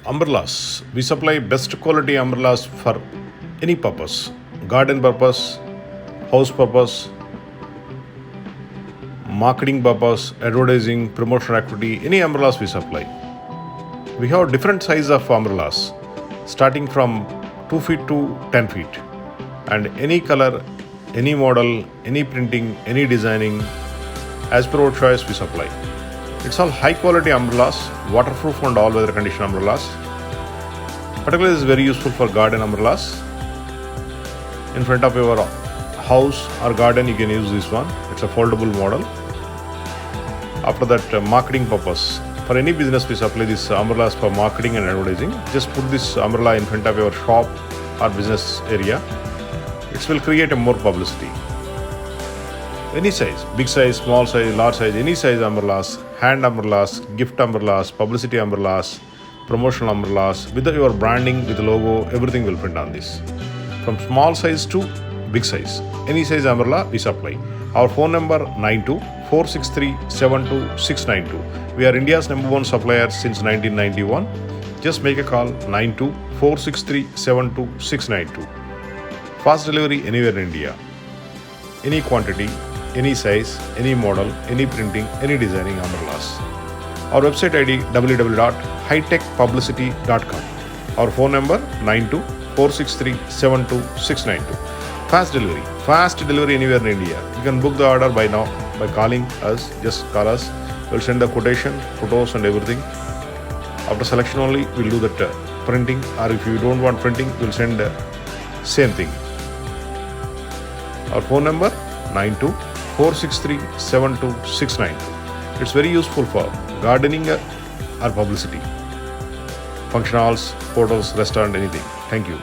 Umbrellas. We supply best quality umbrellas for any purpose: garden purpose, house purpose, marketing purpose, advertising, promotional activity, any umbrellas we supply. We have different size of umbrellas starting from 2 feet to 10 feet, and any color, any model, any printing, any designing, as per our choice we supply. It's all high quality umbrellas, waterproof and all weather condition umbrellas. Particularly this is very useful for garden umbrellas. In front of your house or garden you can use this one. It's a foldable model. After that, marketing purpose. For any business we supply these umbrellas for marketing and advertising. Just put this umbrella in front of your shop or business area. It will create a more publicity. Any size, big size, small size, large size, any size umbrellas, hand umbrellas, gift umbrellas, publicity umbrellas, promotional umbrellas, with your branding, with the logo, everything will print on this. From small size to big size, any size umbrella we supply. Our phone number 92-463-72692. We are India's #1 supplier since 1991. Just make a call 92-463-72692. Fast delivery anywhere in India. Any quantity, any size, any model, any printing, any designing umbrellas. Our website ID www.hitechpublicity.com. Our phone number 92-463-72692. Fast delivery anywhere in India. You can book the order by now by calling us. Just call us. We'll send the quotation, photos and everything. After selection only, we'll do that printing, or if you don't want printing, we'll send same thing. Our phone number 92-463-72692. It's very useful for gardening or publicity, function halls, hotels, restaurant, anything. Thank you.